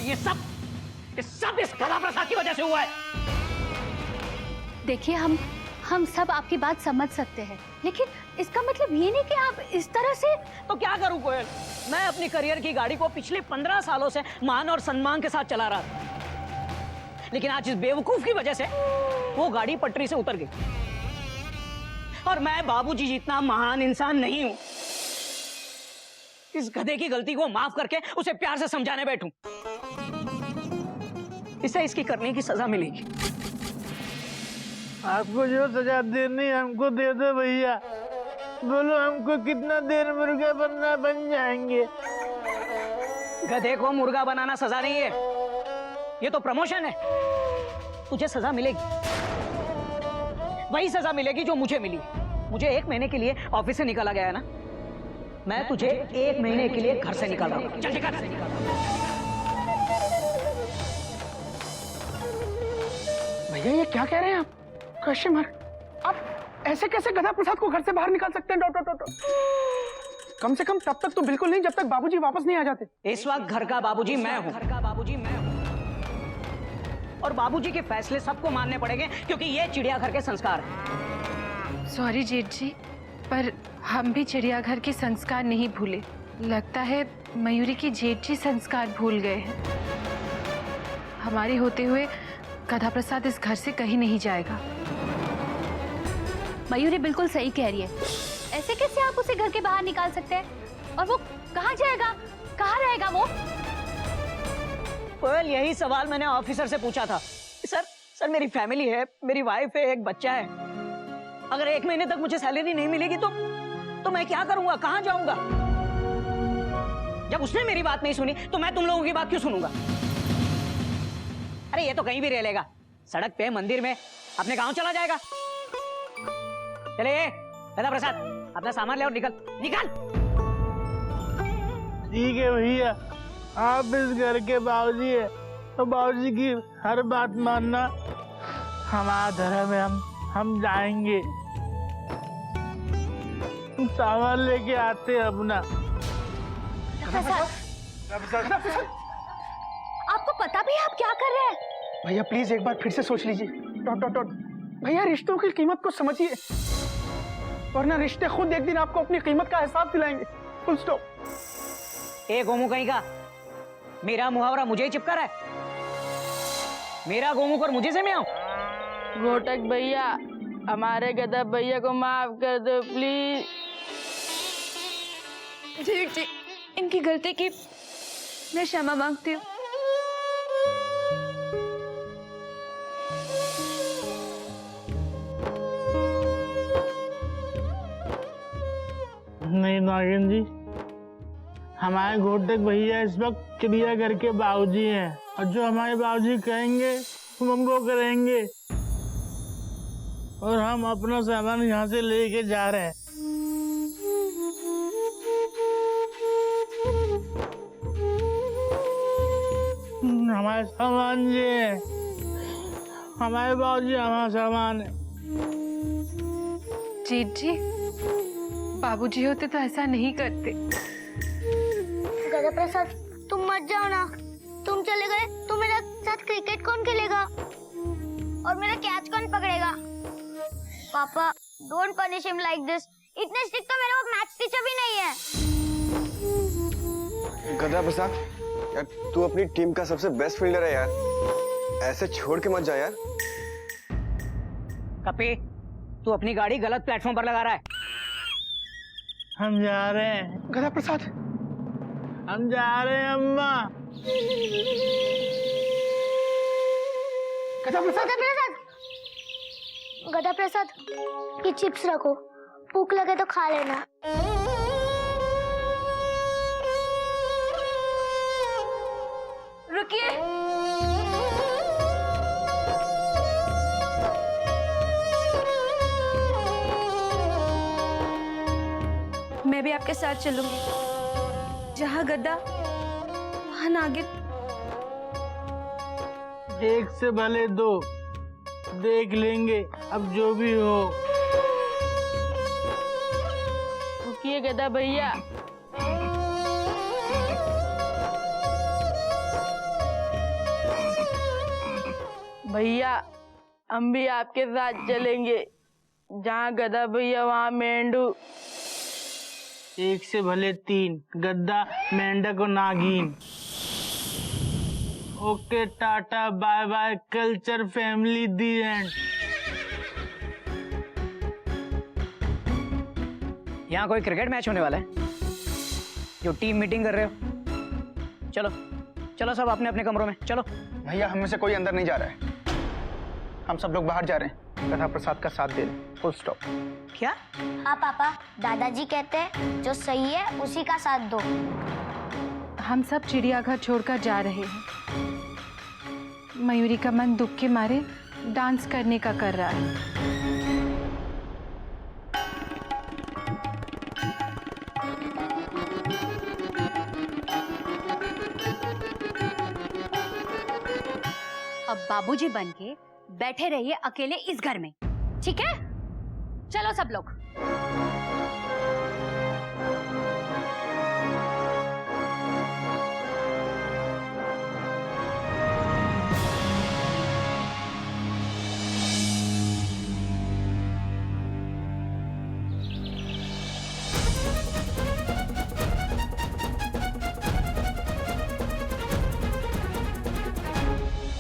ये सब इस गधा प्रसाद की वजह से हुआ है। देखिए, हम सब आपकी बात समझ सकते हैं, लेकिन इसका मतलब ये नहीं कि आप इस तरह से। तो क्या करूं कोयल, मैं अपनी करियर की गाड़ी को पिछले 15 सालों से मान और सम्मान के साथ चला रहा था, लेकिन आज इस बेवकूफ की वजह से वो गाड़ी पटरी से उतर गई। और मैं बाबूजी जितना महान इंसान नहीं हूं इस गधे की गलती को माफ करके उसे प्यार से समझाने बैठूं। इसे इसकी करने की सजा मिलेगी। आपको जो सजा देनी हमको दे दो भैया। बोलो हमको कितना देर मुर्गा बनना बन जाएंगे। गधे को मुर्गा बनाना सजा नहीं है, ये तो प्रमोशन है। तुझे सजा मिलेगी, वही सजा मिलेगी जो मुझे मिली। मुझे 1 महीने के लिए ऑफिस से निकाला गया है ना, मैं तुझे 1 महीने के लिए घर से निकाल रहा हूं। चल निकल। भैया ये क्या कह रहे हैं आप? Question mark. आप ऐसे कैसे गधा प्रसाद को घर से बाहर निकाल सकते हैं डॉक्टर? कम से कम तब तक तो बिल्कुल नहीं जब तक बाबूजी वापस नहीं आ जाते। इस वक्त घर का बाबूजी मैं हूं। और बाबूजी के फैसले सबको मानने पड़ेंगे, क्योंकि ये चिड़ियाघर के संस्कार हैं। सॉरी जेठ जी, पर हम भी चिड़ियाघर के संस्कार नहीं भूले। लगता है मयूरी की जेठ जी संस्कार भूल गए हैं। हमारे होते हुए गधा प्रसाद इस घर से कहीं नहीं जाएगा। मयूरी बिल्कुल सही कह रही है। ऐसे कैसे आप उसे घर के बाहर निकाल सकते हैं? और वो कहाँ जाएगा, कहाँ रहेगा वो? कोयल, यही सवाल मैंने ऑफिसर से पूछा था। सर मेरी फैमिली है, मेरी वाइफ है, एक बच्चा है। अगर 1 महीने तक मुझे सैलरी नहीं मिलेगी तो मैं क्या करूंगा, कहाँ जाऊंगा? जब उसने मेरी बात नहीं सुनी तो मैं तुम लोगों की बात क्यों सुनूंगा? अरे ये तो कहीं भी रह लेगा, सड़क पे, मंदिर में, अपने गांव चला जाएगा। चले गधा प्रसाद, अपना सामान ले और निकल। ठीक है भैया, आप इस घर के बाबूजी है तो बाबूजी की हर बात मानना हमारा धर्म है। हम जाएंगे, सामान लेके आते हैं अपना। आपको पता भी है आप क्या कर रहे हैं? भैया प्लीज एक बार फिर से सोच लीजिए। भैया रिश्तों की कीमत को समझिए, वरना रिश्ते खुद एक दिन आपको अपनी कीमत का एहसास दिलाएंगे। Full stop. ए गोमू कहीं का, मेरा मुहावरा मुझे ही चिपका रहा है। मेरा गोमू कर मुझे से मैं आऊं। घोटक भैया, हमारे गधा भैया को माफ कर दो प्लीज। जेठ जी, इनकी गलती की मैं क्षमा मांगती हूँ। नहीं नागिन जी, हमारे घोटक भैया इस वक्त चिड़ियाघर के बाबूजी हैं, और जो हमारे बाबूजी कहेंगे हम वो करेंगे। और हम अपना सामान यहाँ से लेके जा रहे हैं। हमारे सामान ये, हमारे बाबूजी हमारा सामान है। जेठ जी, बाबूजी होते तो ऐसा नहीं करते। गधा प्रसाद, तुम मत जाओ ना। तुम चले गए तो मेरा साथ क्रिकेट कौन खेलेगा और मेरा कैच कौन पकड़ेगा? पापा, don't punish him like this. इतने स्ट्रिक्ट तो मेरे वो मैथ्स टीचर भी नहीं है। गधा प्रसाद, यार तू अपनी टीम का सबसे बेस्ट फील्डर है यार, ऐसे छोड़ के मत जा यार। कपी, तू अपनी गाड़ी गलत प्लेटफॉर्म पर लगा रहा है। हम जा रहे हैं गधा प्रसाद, हम जा रहे हैं अम्मा। गधा प्रसाद, गधा प्रसाद, ये चिप्स रखो, भूख लगे तो खा लेना। रुकिए, मैं भी आपके साथ चलूंगी। जहाँ गद्दा वहाँ नागिन। एक से भले 2, देख लेंगे अब जो भी हो। रुकिए गधा भैया, भैया हम भी आपके साथ चलेंगे, जहाँ गधा भैया वहाँ मेंढू। एक से भले 3, गद्दा, मेंढक और नागिन। Okay tata bye bye culture family the end. यहाँ कोई क्रिकेट मैच होने वाला है जो टीम मीटिंग कर रहे हो? चलो चलो सब अपने अपने कमरों में चलो। भैया हम में से कोई अंदर नहीं जा रहा है, हम सब लोग बाहर जा रहे हैं गधा प्रसाद का साथ देने। Full stop. क्या? हाँ पापा, दादाजी कहते हैं जो सही है उसी का साथ दो। हम सब चिड़ियाघर छोड़कर जा रहे हैं। मयूरी का मन दुख के मारे डांस करने का कर रहा है। अब बाबूजी बन के बैठे रहिए अकेले इस घर में, ठीक है? चलो सब लोग।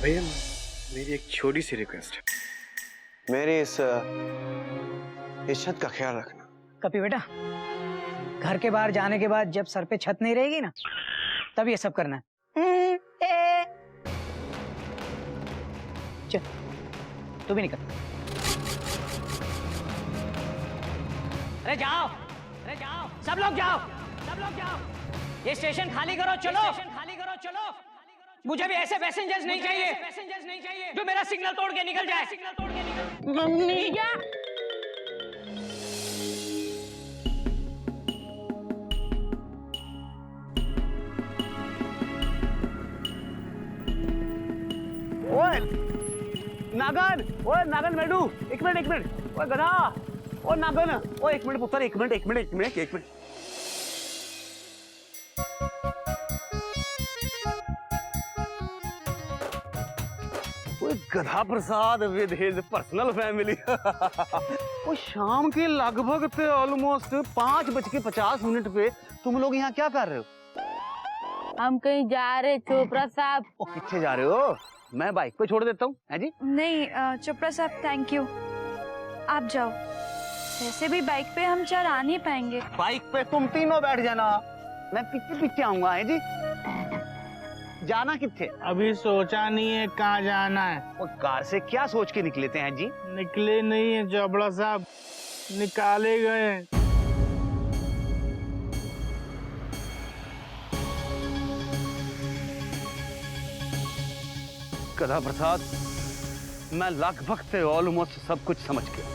भैया मेरी एक छोटी सी रिक्वेस्ट है, मेरी इस छत का ख्याल रखना। कपी बेटा, घर के बाहर जाने के बाद जब सर पे छत नहीं रहेगी ना, तब ये सब करना है। चल तू भी निकल। अरे जाओ, अरे जाओ, सब लोग जाओ, सब लोग जाओ। ये स्टेशन खाली करो, चलो। स्टेशन खाली करो, चलो। मुझे भी ऐसे पैसेंजर्स नहीं चाहिए जो मेरा सिग्नल तोड़ के निकल जाए। सिग्नल तोड़ के निकल। मम्मी क्या? ओए नागन मेडू, एक मिनट। ओए गधा, ओ नागन, ओ एक मिनट पुत्र, एक मिनट। गधा प्रसाद विद हिज पर्सनल फैमिली। वो शाम के लगभग पे ऑलमोस्ट 5:50 पे तुम लोग यहाँ क्या कर रहे हो? हम कहीं जा रहे चोपड़ा साहब। ओ किथे जा रहे हो? मैं बाइक पे छोड़ देता हूँ, है जी? नहीं चोपड़ा साहब, थैंक यू, आप जाओ। वैसे भी बाइक पे हम 4 आ नहीं पाएंगे। बाइक पे तुम तीनों बैठ जाना, मैं पीछे आऊंगा, है जी? जाना किथे? अभी सोचा नहीं है कहाँ जाना है। वो कार से क्या सोच के निकले थे, हैं जी? निकले नहीं है चोपड़ा साहब, निकाले गए। गधा प्रसाद, मैं लगभग से ऑलमोस्ट सब कुछ समझ गया।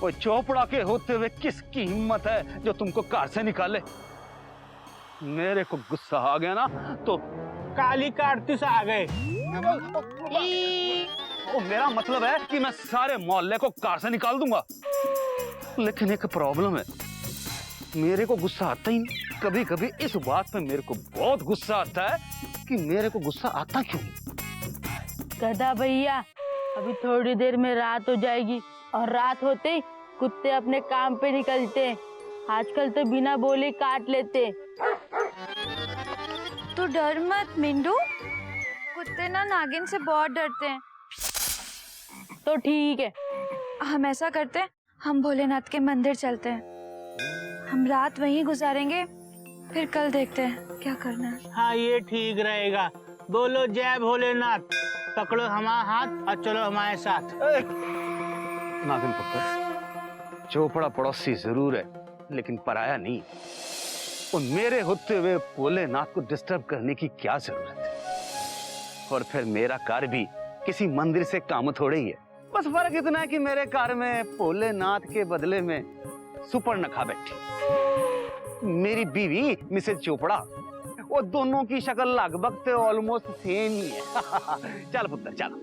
वो चोपड़ा के होते हुए किसकी हिम्मत है जो तुमको कार से निकाले? मेरे को गुस्सा आ गया ना तो काली कारतूस आ गए। वो मेरा मतलब है कि मैं सारे मोहल्ले को कार से निकाल दूंगा। लेकिन एक प्रॉब्लम है, मेरे को गुस्सा आता ही नहीं। कभी कभी इस बात पे मेरे को बहुत गुस्सा आता है कि मेरे को गुस्सा आता क्यों। गधा भैया, अभी थोड़ी देर में रात हो जाएगी और रात होते ही कुत्ते अपने काम पे निकलते हैं। आजकल तो बिना बोले काट लेते। तो डर मत मिंडू, कुत्ते ना नागिन से बहुत डरते हैं। तो ठीक है, हम ऐसा करते हैं, हम भोलेनाथ के मंदिर चलते हैं। हम रात वहीं गुजारेंगे, फिर कल देखते हैं क्या करना है। हाँ ये ठीक रहेगा। बोलो जय भोलेनाथ। पकड़ो हमारा हाथ और चलो हमारे साथ। नागिन पुत्र, चोपड़ा पड़ोसी जरूर है लेकिन पराया नहीं। और मेरे होते हुए भोलेनाथ को डिस्टर्ब करने की क्या जरूरत है? और फिर मेरा कार भी किसी मंदिर से काम थोड़े ही है। बस फर्क इतना है कि मेरे कार में भोलेनाथ के बदले में सुपर्णखा बैठी, मेरी बीवी मिसेज चोपड़ा। वो दोनों की शक्ल लगभग से ऑलमोस्ट सेम ही है। चल पुत्र चल।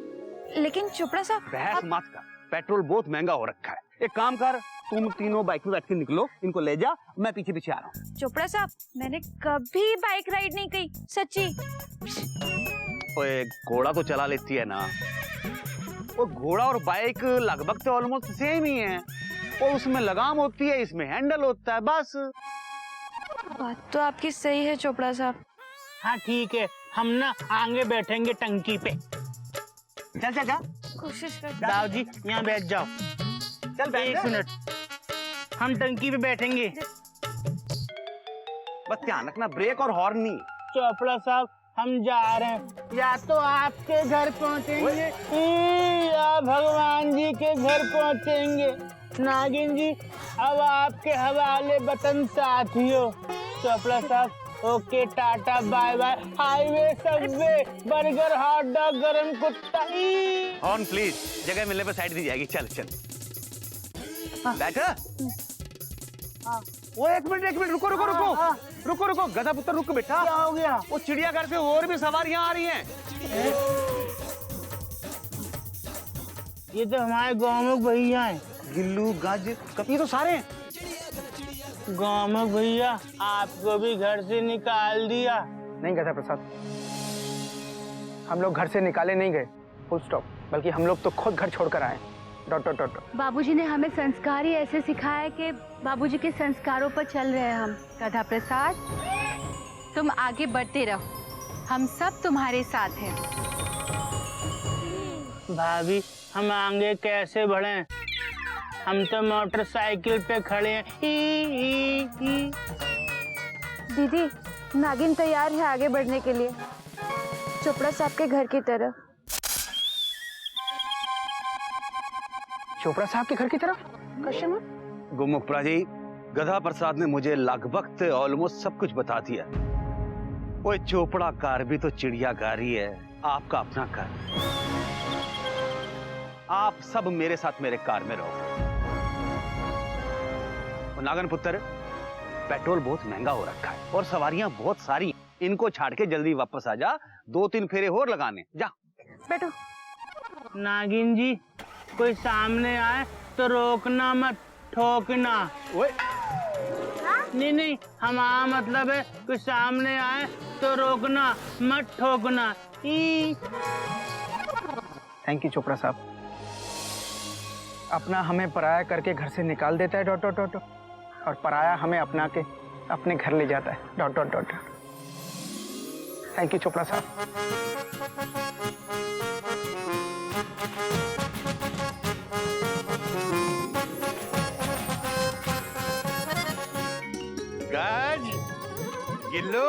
लेकिन चोपड़ा साहब, बहस मत कर, पेट्रोल बहुत महंगा हो रखा है। एक काम कर, तुम तीनों बाइक में बैठ के निकलो, इनको ले जा, मैं पीछे पीछे आ रहा हूँ। चोपड़ा साहब, मैंने कभी बाइक राइड नहीं की, सच्ची। ओए घोड़ा तो चला लेती है ना। वो घोड़ा और बाइक लगभग तो ऑलमोस्ट सेम ही है। और उसमें लगाम होती है, इसमें हैंडल होता है, बस। बात तो आपकी सही है चोपड़ा साहब। हाँ ठीक है, हम ना आगे बैठेंगे टंकी पे। चल चल जा। कोशिश कर। दाऊ जी यहाँ बैठ जाओ। चल बैठ एक जा। मिनट, हम टंकी पे बैठेंगे। बस ध्यान रखना, ब्रेक और हॉर्न नहीं। चोपड़ा साहब हम जा रहे हैं, या तो आपके घर पहुंचेंगे या भगवान जी के घर पहुंचेंगे। नागिन जी अब आपके हवाले वतन साथियों। चोपड़ा साहब okay, tata bye bye. Highway, subway, burger, hot dog, गरम कुत्ता। हॉर्न प्लीज, जगह मिलने पर साइड दी जाएगी। चल चल बैठ। वो एक मिनट रुको रुको रुको रुको रुको गधा पुत्र रुक बेटा। क्या हो गया? वो चिड़ियाघर से और भी सवारियां आ रही हैं। ये तो हमारे गाँव भैया हैं। गिल्लू गाज ये तो सारे हैं। गाँव भैया आपको भी घर से निकाल दिया? नहीं गधा प्रसाद, हम लोग घर से निकाले नहीं गए, फुल स्टॉप। बल्कि हम लोग तो खुद घर छोड़कर आए। Dot dot dot. बाबूजी ने हमें संस्कार ही ऐसे सिखाया कि बाबूजी के संस्कारों पर चल रहे हैं हम। गधा प्रसाद, तुम आगे बढ़ते रहो, हम सब तुम्हारे साथ हैं। भाभी हम आगे कैसे बढ़ें? हम तो मोटरसाइकिल पे खड़े हैं। दीदी, नागिन तैयार है आगे बढ़ने के लिए, चोपड़ा साहब के घर की तरफ। चोपड़ा साहब के घर की तरफ? कश्यप गुमुखपुरा जी, गधा प्रसाद ने मुझे लगभग ऑलमोस्ट सब कुछ बता दिया। वो चोपड़ा कार भी तो चिड़ियाघर ही है, आपका अपना घर। आप सब मेरे साथ मेरे कार में रहो। नागन पुत्र, पेट्रोल बहुत महंगा हो रखा है और सवारियां बहुत सारी। इनको छाड़ के जल्दी वापस आ जा, 2-3 फेरे और लगाने। जा बैठो। नागिन जी कोई सामने आए तो रोकना मत, ठोकना। ओए नहीं हमारा मतलब है कोई सामने आए तो रोकना मत, ठोकना। थैंक यू चोपड़ा साहब। अपना हमें पराया करके घर से निकाल देता है। Dot dot dot. और पराया हमें अपना के अपने घर ले जाता है। Dot dot dot. Thank you Chopra साहब। गज, गिल्लू,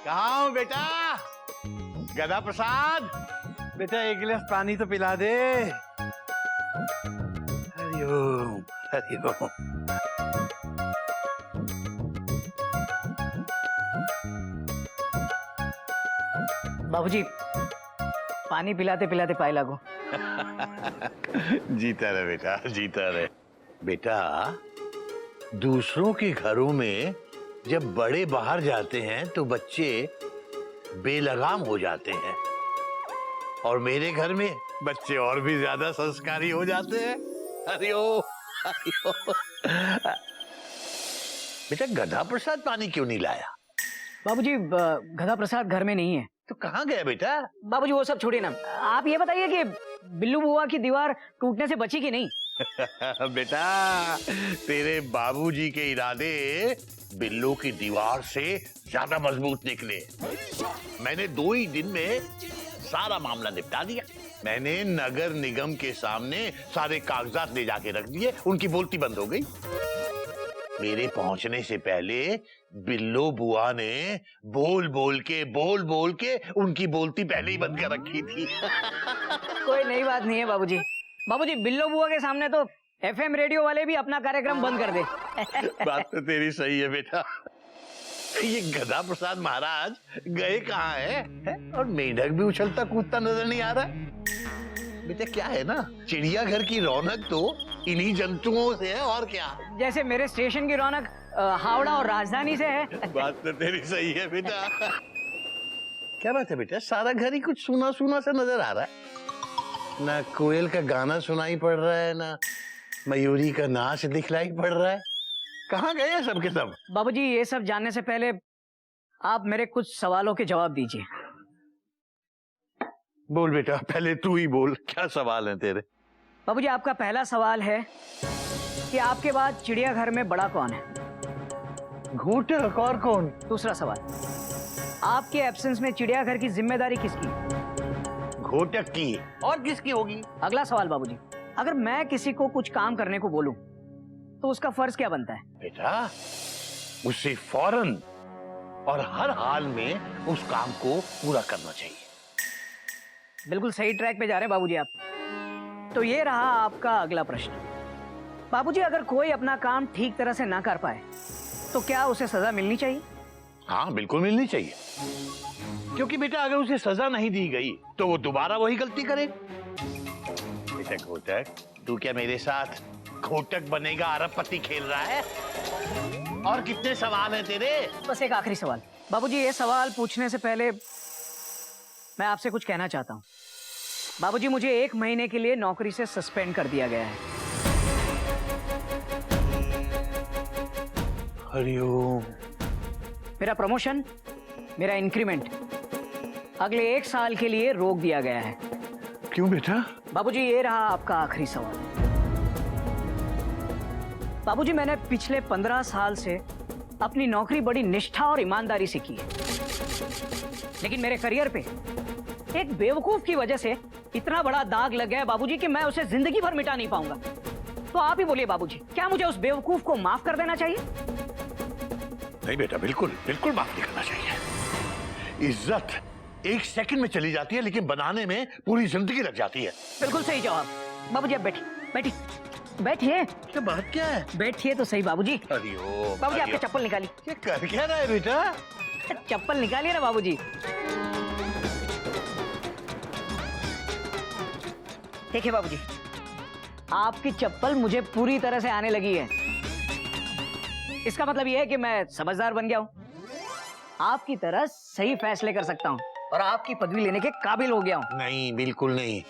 कहाँ हो बेटा? गधा प्रसाद, बेटा एक गिलास पानी तो पिला दे। हरिओम हरिओम। बाबूजी पानी पिलाते पिलाते पाए लागो। जीता रहे बेटा, जीता रहे। बेटा, दूसरों के घरों में जब बड़े बाहर जाते हैं तो बच्चे बेलगाम हो जाते हैं, और मेरे घर में बच्चे और भी ज्यादा संस्कारी हो जाते हैं। हरिओम हरिओम। बेटा, गधा प्रसाद पानी क्यों नहीं लाया? बाबूजी गधा प्रसाद घर में नहीं है। तो कहाँ गया बेटा? बाबूजी वो सब छोड़िए ना, आप ये बताइए कि बिल्लू बुआ की दीवार टूटने से बची कि नहीं? बेटा, तेरे बाबूजी के इरादे बिल्लू की दीवार से ज्यादा मजबूत निकले। मैंने 2 ही दिन में सारा मामला निपटा दिया। मैंने नगर निगम के सामने सारे कागजात ले जाके रख दिए, उनकी बोलती बंद हो गई। मेरे पहुंचने से पहले बिल्लो बुआ ने बोल बोल के उनकी बोलती पहले ही बंद कर रखी थी। कोई नई बात नहीं है बाबूजी। बाबूजी बिल्लो बुआ के सामने तो FM रेडियो वाले भी अपना कार्यक्रम बंद कर दे। बात तो तेरी सही है बेटा। ये गधा प्रसाद महाराज गए कहाँ है? और मेढक भी उछलता कूदता नजर नहीं आ रहा। बेटा क्या है ना, चिड़ियाघर की रौनक तो इन्हीं जंतुओं से है, और क्या। जैसे मेरे स्टेशन की रौनक हावड़ा और राजधानी से है। बात तो तेरी सही है बेटा। क्या बात है बेटा, सारा घर ही कुछ सूना सूना सा नजर आ रहा है। ना कोयल का गाना सुनाई पड़ रहा है, ना मयूरी का नाच दिखलाई पड़ रहा है। कहाँ गए हैं सब के सब? बाबूजी ये सब जानने से पहले आप मेरे कुछ सवालों के जवाब दीजिए। बोल बेटा, पहले तू ही बोल, क्या सवाल है तेरे? बाबूजी आपका पहला सवाल है कि आपके बाद चिड़ियाघर में बड़ा कौन है? घूटक और कौन? दूसरा सवाल, आपके एब्सेंस में चिड़ियाघर की जिम्मेदारी किसकी है? घोटक की। और किसकी होगी? अगला सवाल बाबूजी, अगर मैं किसी को कुछ काम करने को बोलूं तो उसका फर्ज क्या बनता है? बेटा, उसे फौरन और हर हाल में उस काम को पूरा करना चाहिए। बिल्कुल सही ट्रैक पे जा रहे हैं बाबूजी आप। तो ये रहा आपका अगला प्रश्न। बाबूजी अगर कोई अपना काम ठीक तरह से ना कर पाए तो क्या उसे सजा मिलनी चाहिए? हाँ, बिल्कुल मिलनी चाहिए, क्योंकि बेटा अगर उसे सजा नहीं दी गई तो वो दोबारा वही गलती करे। बेटा घोटक, तू क्या मेरे साथ घोटक बनेगा अरबपति खेल रहा है? और कितने सवाल हैं तेरे? बस एक आखिरी सवाल बाबूजी, ये सवाल पूछने से पहले मैं आपसे कुछ कहना चाहता हूँ। बाबूजी मुझे 1 महीने के लिए नौकरी से सस्पेंड कर दिया गया है। हरिओम। मेरा प्रमोशन, मेरा इंक्रीमेंट अगले 1 साल के लिए रोक दिया गया है। क्यों बेटा? बाबूजी ये रहा आपका आखिरी सवाल। बाबूजी मैंने पिछले 15 साल से अपनी नौकरी बड़ी निष्ठा और ईमानदारी से की है, लेकिन मेरे करियर पे एक बेवकूफ की वजह से इतना बड़ा दाग लग गया है बाबूजी कि मैं उसे जिंदगी भर मिटा नहीं पाऊंगा। तो आप ही बोलिए बाबूजी, क्या मुझे उस बेवकूफ को माफ कर देना चाहिए? नहीं बेटा, बिल्कुल बिल्कुल माफ नहीं करना चाहिए। इज्जत 1 सेकंड में चली जाती है, लेकिन बनाने में पूरी जिंदगी लग जाती है। बिल्कुल सही जवाब। बाबूजी आप बैठिए, बैठिए, बैठिए। क्या बात क्या है? बैठिए तो सही बाबूजी। हरिओम। बाबूजी आपके चप्पल निकालिए। क्या कर क्या रहा है बेटा? चप्पल निकालिए ना बाबूजी। देखिए बाबूजी, आपकी चप्पल मुझे पूरी तरह से आने लगी है। इसका मतलब यह है कि मैं समझदार बन गया हूं, आपकी तरह सही फैसले कर सकता हूं और आपकी पदवी लेने के काबिल हो गया हूं। नहीं, बिल्कुल नहीं।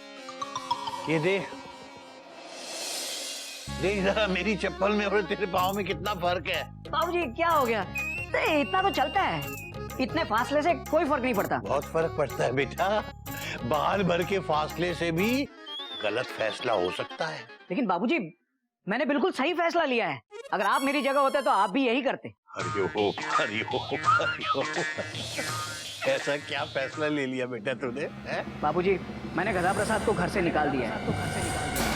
ये देख जरा मेरी चप्पल में और तेरे पाँव में कितना फर्क है। बाबूजी क्या हो गया? इतना तो चलता है, इतने फासले से कोई फर्क नहीं पड़ता। बहुत फर्क पड़ता है बेटा, बाल भर के फासले से भी गलत फैसला हो सकता है। लेकिन बाबूजी मैंने बिल्कुल सही फैसला लिया है। अगर आप मेरी जगह होते तो आप भी यही करते। हरिओम, हरिओम, हरिओम। ऐसा क्या फैसला ले लिया बेटा तूने? बाबूजी मैंने गधा प्रसाद को घर से निकाल दिया है।